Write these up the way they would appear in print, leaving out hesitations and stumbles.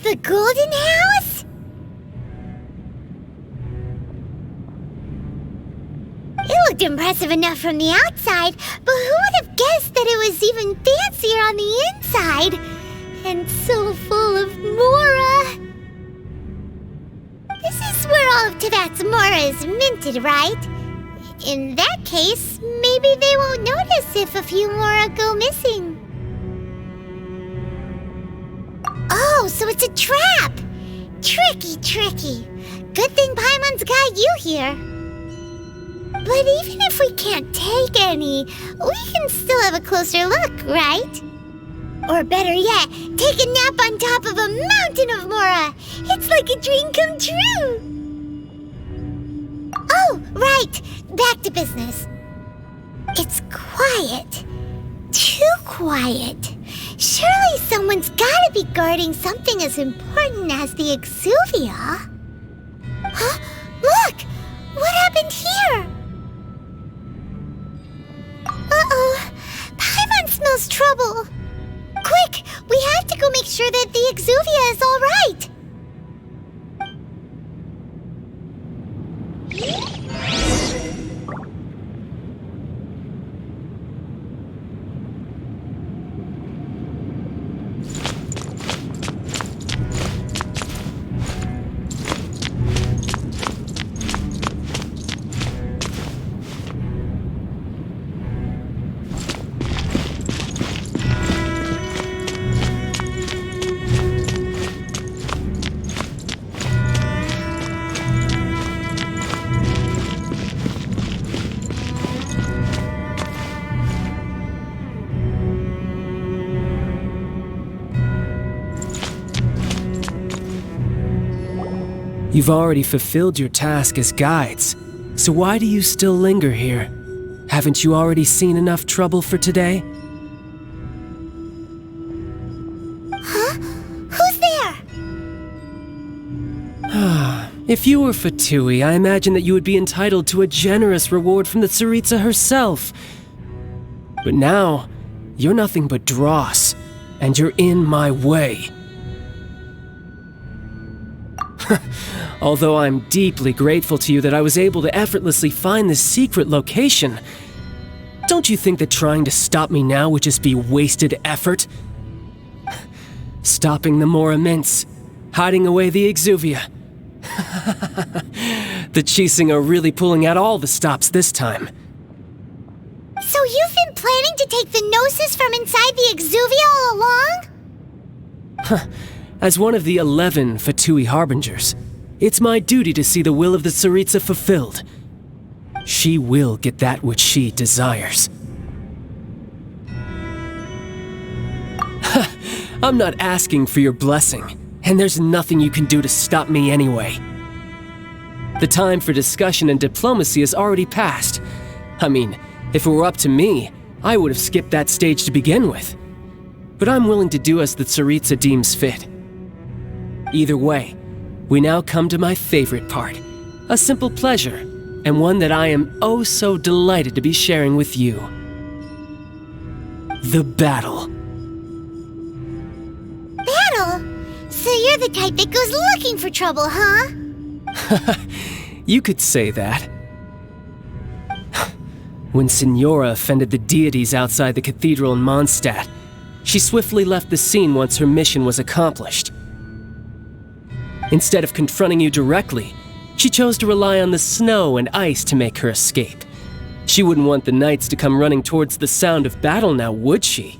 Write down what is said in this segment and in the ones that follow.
the golden house? It looked impressive enough from the outside, but who would have guessed that it was even fancier on the inside? And so full of mora. This is where all of Teyvat's mora is minted, right? In that case, maybe they won't notice if a few mora go missing. Oh, so it's a trap! Tricky, tricky. Good thing Paimon's got you here. But even if we can't take any, we can still have a closer look, right? Or better yet, take a nap on top of a mountain of mora. It's like a dream come true. Oh, right. Back to business. It's quiet. Too quiet. Surely someone's gotta be guarding something as important as the exuvia. Huh? Look! What happened here? Uh-oh. Paimon smells trouble. Quick! We have to go make sure that the exuvia is all right. You've already fulfilled your task as guides, so why do you still linger here? Haven't you already seen enough trouble for today? Huh? Who's there? If you were Fatui, I imagine that you would be entitled to a generous reward from the Tsaritsa herself. But now, you're nothing but dross, and you're in my way. Although I'm deeply grateful to you that I was able to effortlessly find this secret location, don't you think that trying to stop me now would just be wasted effort? Stopping the Mora mints, hiding away the exuvia. The Chising are really pulling out all the stops this time. So you've been planning to take the Gnosis from inside the exuvia all along? As one of the 11 Fatui Harbingers, it's my duty to see the will of the Tsaritsa fulfilled. She will get that which she desires. I'm not asking for your blessing, and there's nothing you can do to stop me anyway. The time for discussion and diplomacy has already passed. I mean, if it were up to me, I would have skipped that stage to begin with. But I'm willing to do as the Tsaritsa deems fit. Either way, we now come to my favorite part, a simple pleasure, and one that I am oh so delighted to be sharing with you. The battle. Battle? So you're the type that goes looking for trouble, huh? You could say that. When Signora offended the deities outside the cathedral in Mondstadt, she swiftly left the scene once her mission was accomplished. Instead of confronting you directly, she chose to rely on the snow and ice to make her escape. She wouldn't want the knights to come running towards the sound of battle now, would she?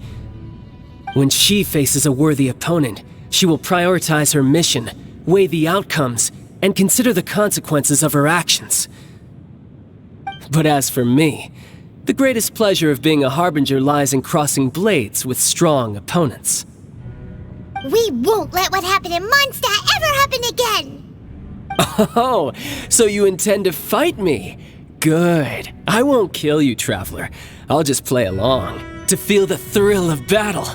When she faces a worthy opponent, she will prioritize her mission, weigh the outcomes, and consider the consequences of her actions. But as for me, the greatest pleasure of being a harbinger lies in crossing blades with strong opponents. We won't let what happened in Mondstadt ever happen again! Oh, so you intend to fight me? Good. I won't kill you, Traveler. I'll just play along, to feel the thrill of battle.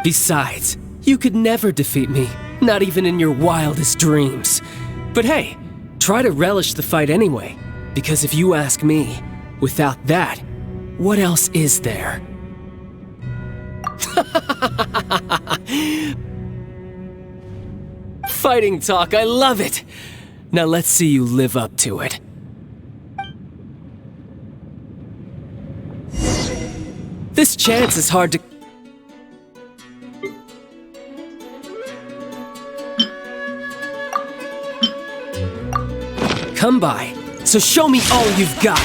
Besides, you could never defeat me, not even in your wildest dreams. But hey, try to relish the fight anyway, because if you ask me, without that, what else is there? Fighting talk, I love it! Now let's see you live up to it. This chance is hard to... come by, so show me all you've got.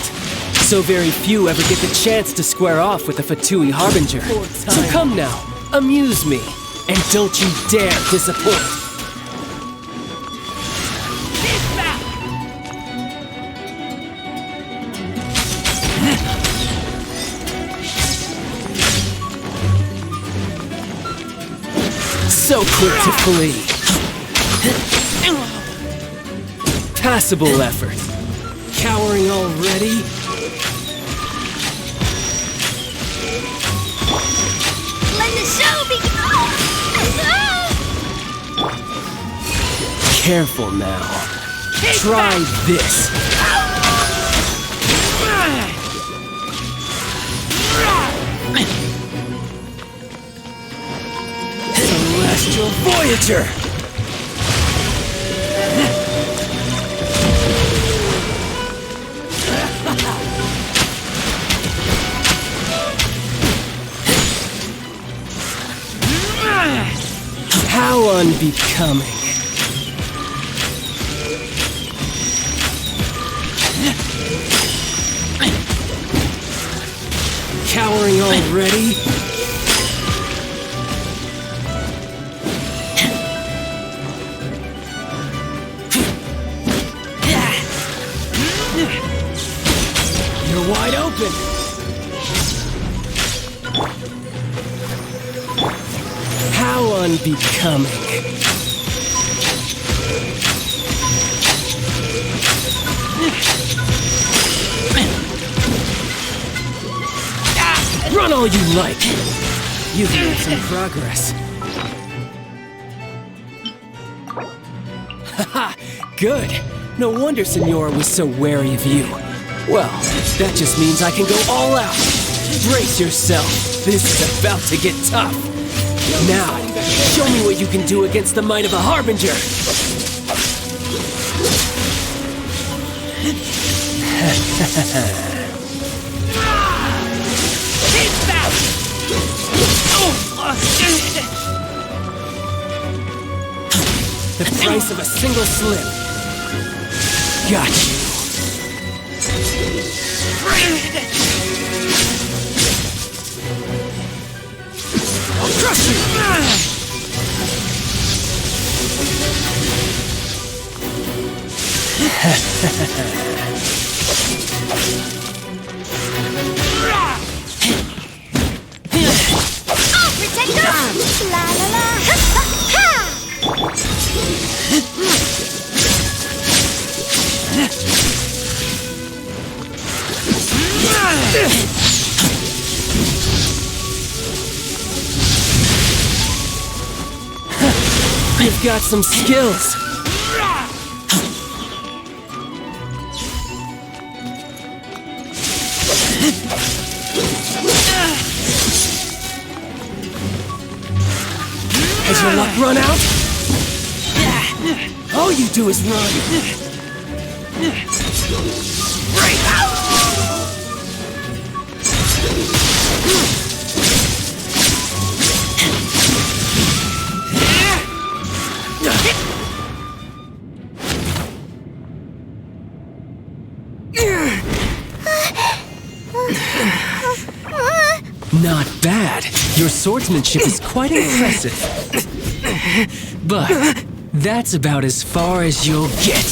So very few ever get the chance to square off with a fatui harbinger. So come now, amuse me, and don't you dare disappoint. So quick to flee. Passable effort. Cowering already? Let the show begin! Careful now. Try this. Celestial Voyager! How unbecoming. Cowering already? You're wide open. How unbecoming. Run all you like. You've made some progress. Haha, good. No wonder Senora was so wary of you. Well, that just means I can go all out. Brace yourself. This is about to get tough. Now, show me what you can do against the might of a harbinger. The price of a single slip. Got you. I'll crush you! I'll protect us! La la la! Ha ha ha! You've got some skills. Has your luck run out? All you do is run. Break out! Not bad. Your swordsmanship is quite impressive. But that's about as far as you'll get.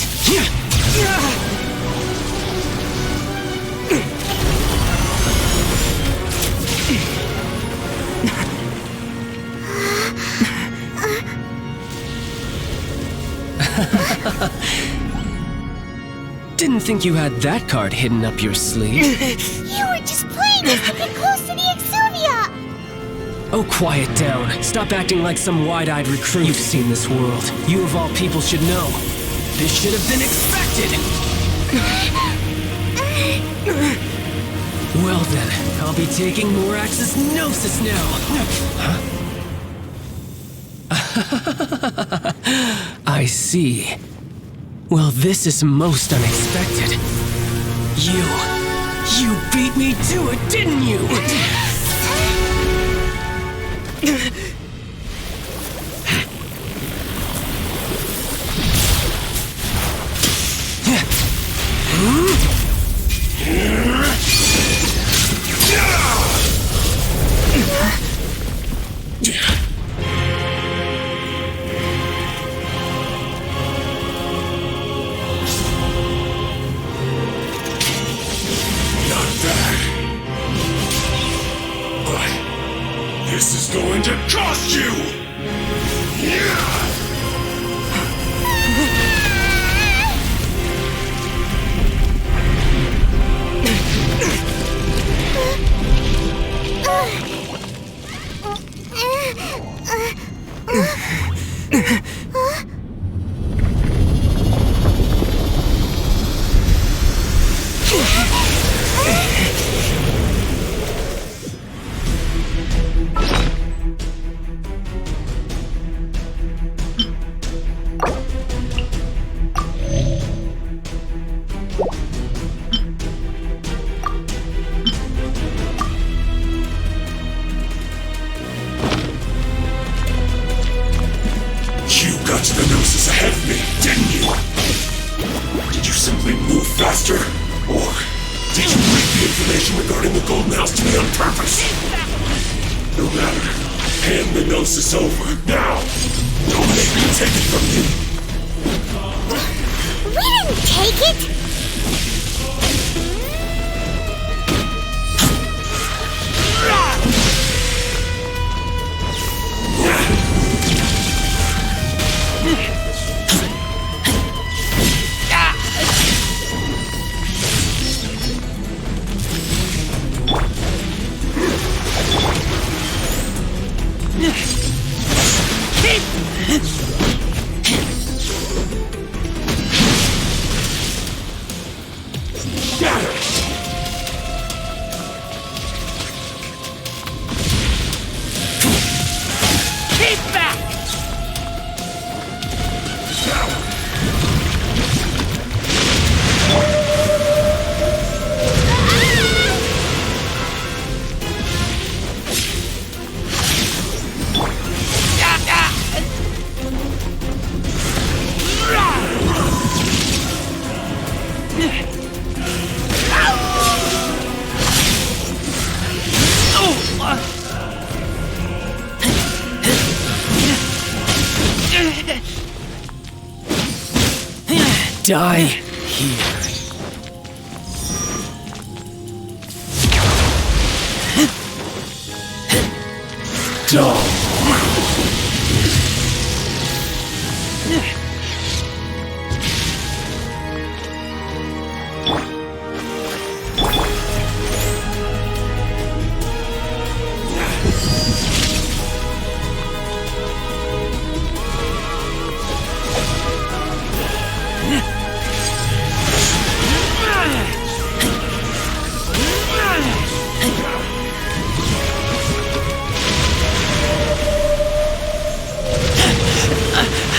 Didn't think you had that card hidden up your sleeve. You were just playing us to get close to the Exuvia! Oh, quiet down. Stop acting like some wide-eyed recruit. You've seen this world. You of all people should know. This should have been expected! Well then, I'll be taking more Axis Gnosis now. Huh? I see. Well, this is most unexpected. You beat me to it, didn't you? This is going to cost you! Got to the gnosis ahead of me, didn't you? Did you simply move faster? Or did you leak the information regarding the golden house to me on purpose? No matter. Hand the gnosis over, now! Don't make me take it from you! We didn't take it! Die here. Dumb.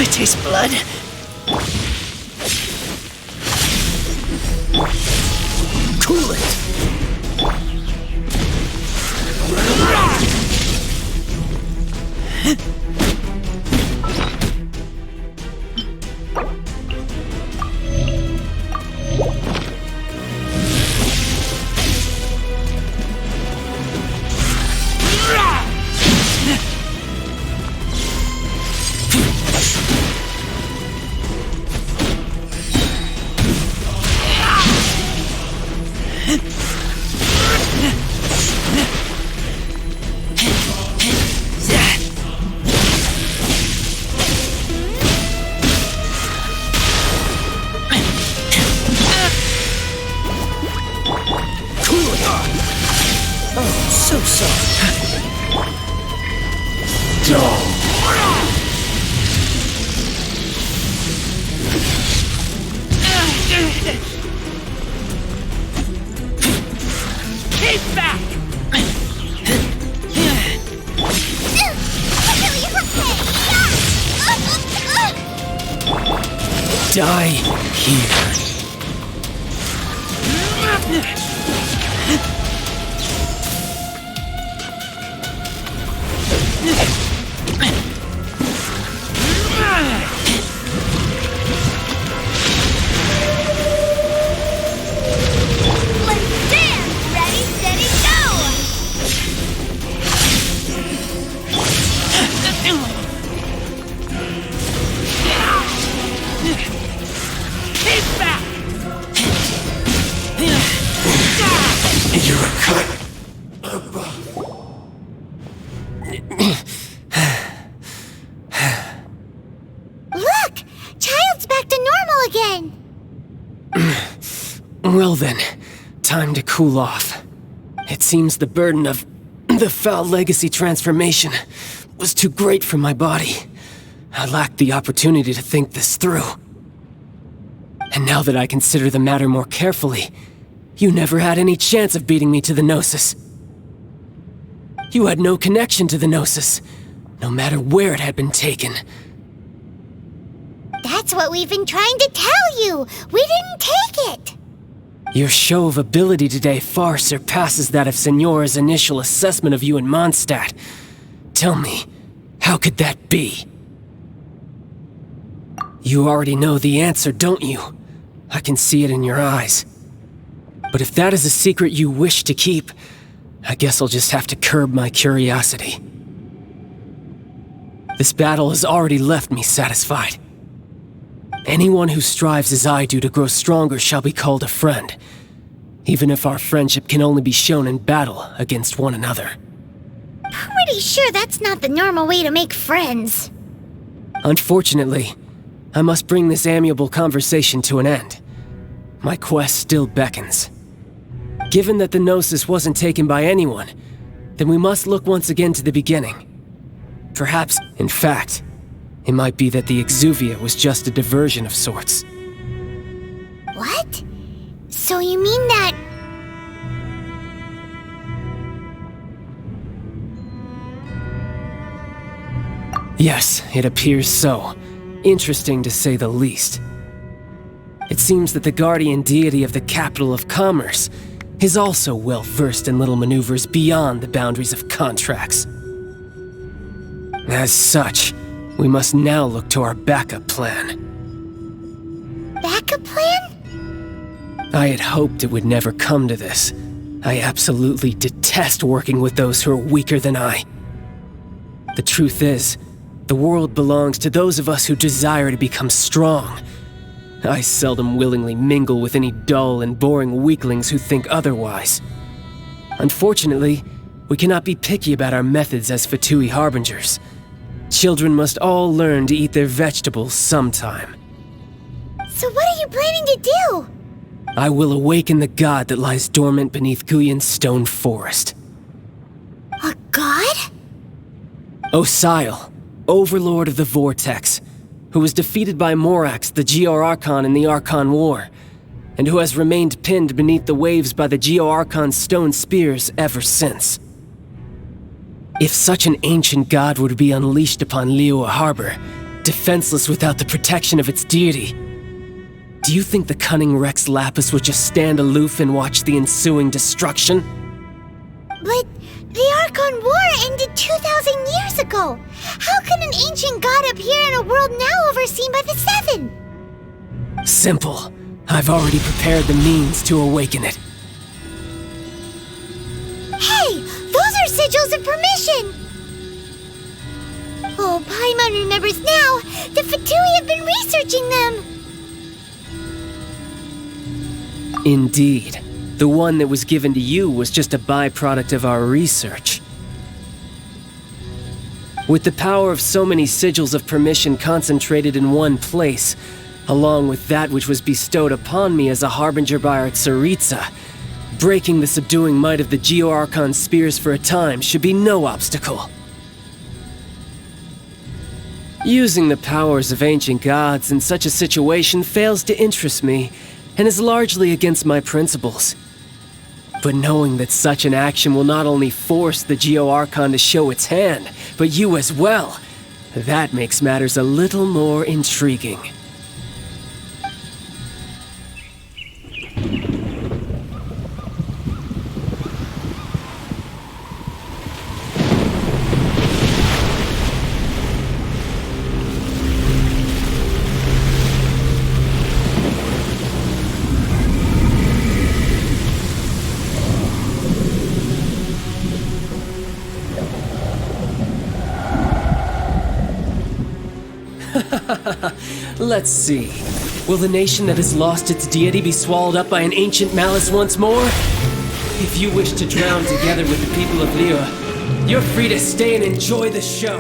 I taste blood. Cool it. So sorry. Dumb. Keep back! Die here. Let's dance! Ready, steady, go! Keep back! You're a cut. Look! Child's back to normal again! Well then, time to cool off. It seems the burden of the foul legacy transformation was too great for my body. I lacked the opportunity to think this through. And now that I consider the matter more carefully, you never had any chance of beating me to the Gnosis. You had no connection to the Gnosis, no matter where it had been taken. That's what we've been trying to tell you! We didn't take it! Your show of ability today far surpasses that of Signora's initial assessment of you in Mondstadt. Tell me, how could that be? You already know the answer, don't you? I can see it in your eyes. But if that is a secret you wish to keep, I guess I'll just have to curb my curiosity. This battle has already left me satisfied. Anyone who strives as I do to grow stronger shall be called a friend, even if our friendship can only be shown in battle against one another. Pretty sure that's not the normal way to make friends. Unfortunately, I must bring this amiable conversation to an end. My quest still beckons. Given that the Gnosis wasn't taken by anyone, then we must look once again to the beginning. Perhaps, in fact, it might be that the exuvia was just a diversion of sorts. What? So you mean that... Yes, it appears so. Interesting to say the least. It seems that the guardian deity of the capital of commerce is also well versed in little maneuvers beyond the boundaries of contracts. As such, we must now look to our backup plan. backup plan? I had hoped it would never come to this. I absolutely detest working with those who are weaker than I. The truth is, the world belongs to those of us who desire to become strong. I seldom willingly mingle with any dull and boring weaklings who think otherwise. Unfortunately, we cannot be picky about our methods as fatui harbingers. Children must all learn to eat their vegetables sometime. So what are you planning to do? I will awaken the god that lies dormant beneath Guyon's stone forest. A god? Osile, overlord of the Vortex, who was defeated by Morax, the Geo-Archon in the Archon War, and who has remained pinned beneath the waves by the Geo-Archon's stone spears ever since. If such an ancient god were to be unleashed upon Liyue Harbor, defenseless without the protection of its deity, do you think the cunning Rex Lapis would just stand aloof and watch the ensuing destruction? But the Archon War ended 2,000 years ago. How can an ancient god appear in a world now overseen by the Seven? Simple. I've already prepared the means to awaken it. Hey, those are sigils of permission! Oh, Paimon remembers now. The Fatui have been researching them. Indeed. The one that was given to you was just a byproduct of our research. With the power of so many sigils of permission concentrated in one place, along with that which was bestowed upon me as a harbinger by our Tsaritsa, breaking the subduing might of the Geo-Archon spears for a time should be no obstacle. Using the powers of ancient gods in such a situation fails to interest me, and is largely against my principles. But knowing that such an action will not only force the Geo-Archon to show its hand, but you as well, that makes matters a little more intriguing. Let's see. Will the nation that has lost its deity be swallowed up by an ancient malice once more? If you wish to drown together with the people of Liyue, you're free to stay and enjoy the show.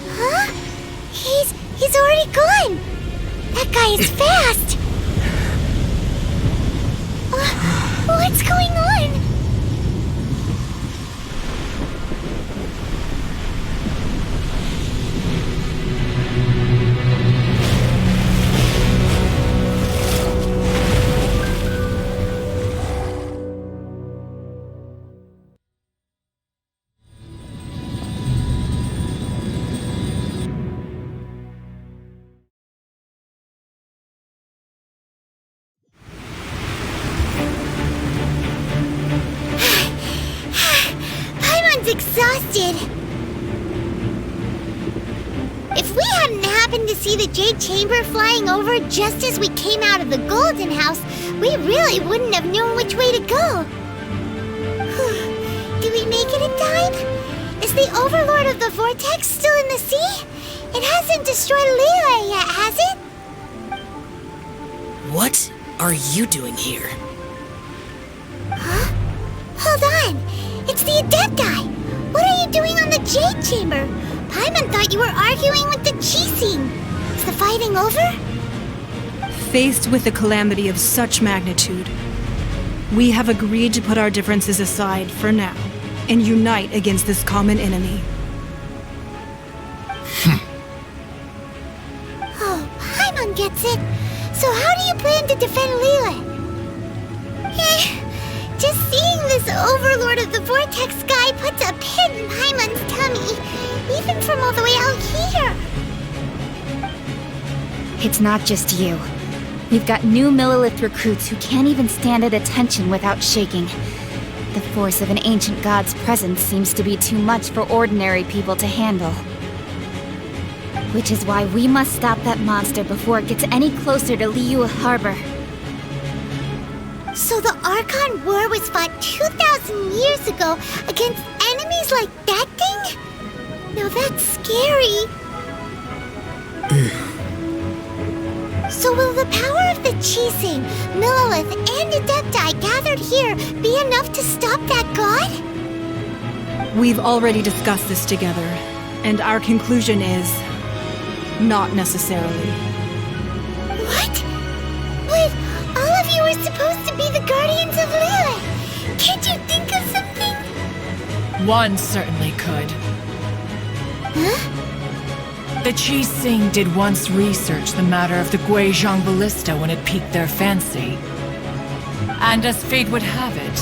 Huh? He's already gone! That guy is fast! What's going on? Exhausted. If we hadn't happened to see the Jade Chamber flying over just as we came out of the Golden House, we really wouldn't have known which way to go. Did we make it in time? Is the Overlord of the Vortex still in the sea? It hasn't destroyed Liyue yet, has it? What are you doing here? Huh? Hold on. It's the Adepti. What are you doing on the Jade Chamber? Paimon thought you were arguing with the Chising. Is the fighting over? Faced with a calamity of such magnitude, we have agreed to put our differences aside for now and unite against this common enemy. Oh, Paimon gets it. So how do you plan to defend Liyue? Just seeing this Overlord of the Vortex guy puts a pit in Paimon's tummy, even from all the way out here. It's not just you. We've got new Millilith recruits who can't even stand at attention without shaking. The force of an ancient god's presence seems to be too much for ordinary people to handle. Which is why we must stop that monster before it gets any closer to Liyue Harbor. So the Archon War was fought 2,000 years ago against enemies like that thing? Now that's scary. So will the power of the Chising, Millilith, and Adepti gathered here be enough to stop that god? We've already discussed this together, and our conclusion is not necessarily. What? But all of you were supposed to be the guardians of Liyue. Can't you think of something? One certainly could. Huh? The Chising did once research the matter of the Guizhong Ballista when it piqued their fancy. And as fate would have it,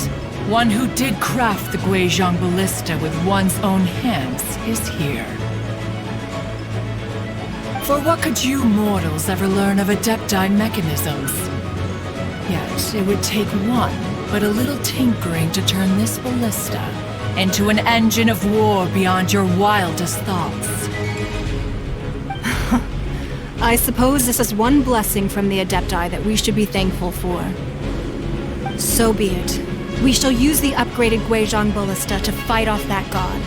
one who did craft the Guizhong Ballista with one's own hands is here. For what could you mortals ever learn of Adepti mechanisms? Yet it would take one but a little tinkering to turn this ballista into an engine of war beyond your wildest thoughts. I suppose this is one blessing from the Adepti that we should be thankful for. So be it. We shall use the upgraded Guizhong Ballista to fight off that god.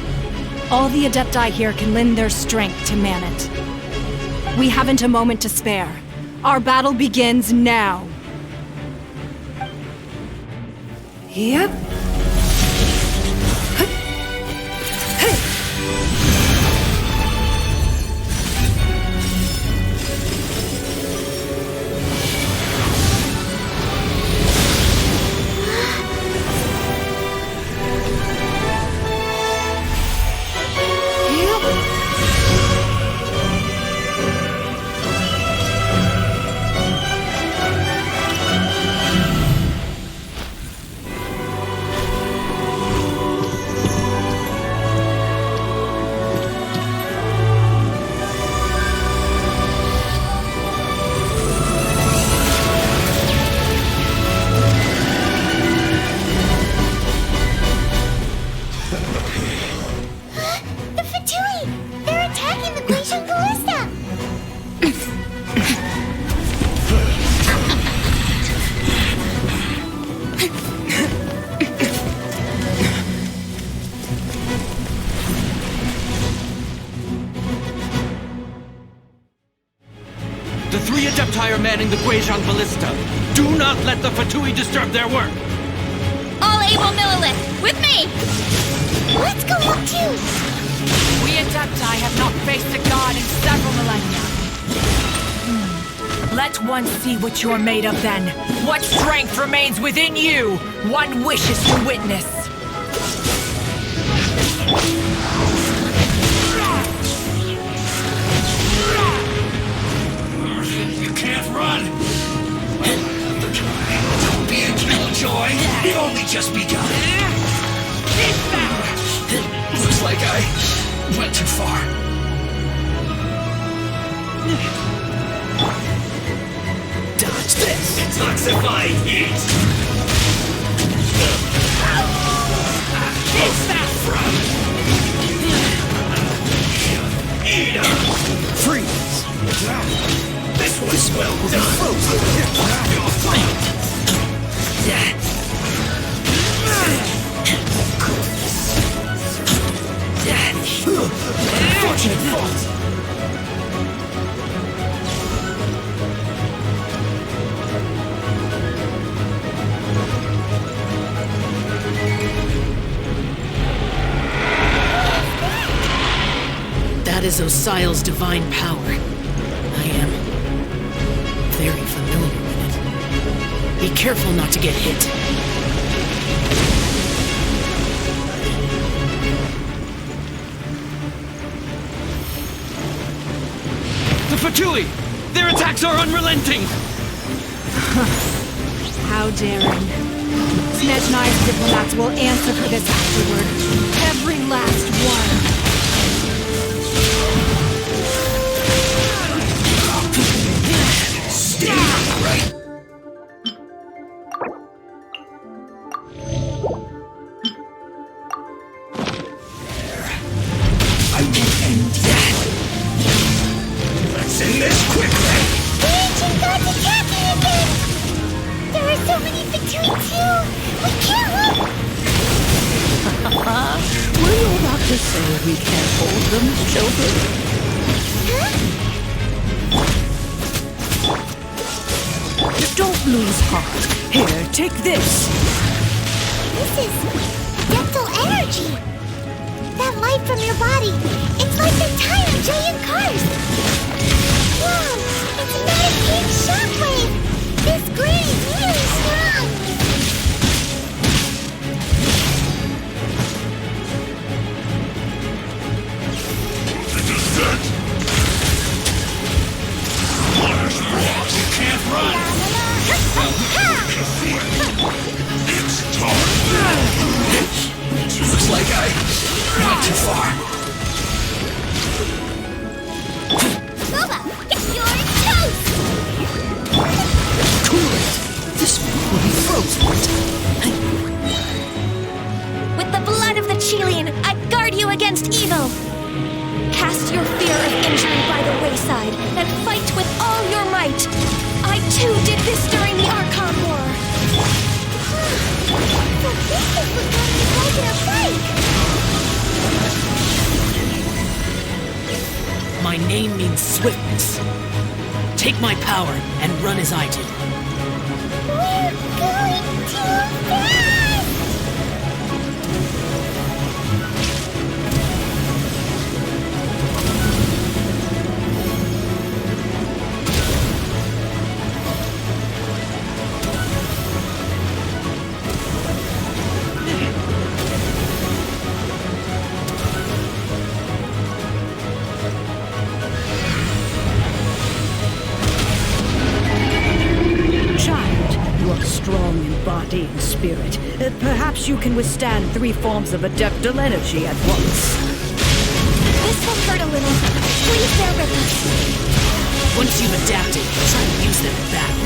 All the Adepti here can lend their strength to man it. We haven't a moment to spare. Our battle begins now. Yep. The 3 Adepti are manning the Guizhong Ballista. Do not let the Fatui disturb their work! All able Millilith, with me! Let's go up too! We Adepti have not faced a god in several millennia. Let one see what you're made of then. What strength remains within you? One wishes to witness. You can't run! Don't be a killjoy! We've only just begun! Looks like I went too far. Dodge this! Detoxify heat! It's that from! Eat up! Freeze! This was well done! Fortunate fault! That is Osial's divine power. I am very familiar with it. Be careful not to get hit. The Fatui! Their attacks are unrelenting! How daring. Snezhnai's diplomats will answer for this afterward. Every last one. Right. I will end that. Let's end this quickly. The ancient god's attacking again! There are so many Fatui too! We can't look! Were you about to say we can't hold them, children? Huh? Don't lose heart. Here, take this. This is dental energy! That light from your body, it's like the tire of giant cars! Wow! It's not a big shockwave! This grid is really strong! The descent! You can't run! It's time! Looks like I went too far. Boba, get your toast! Cool it. This one will be frozen. With the blood of the Chilean, I guard you against evil! Cast your fear of injury by the wayside, and fight with all your might! I too did this during the Archon War! So this is what God is like in a fight! My name means swiftness. Take my power and run as I do. We're going too fast! Strong in body and spirit. Perhaps you can withstand 3 forms of adeptal energy at once. This will hurt a little. Please bear with us. Once you've adapted, try to use them in battle.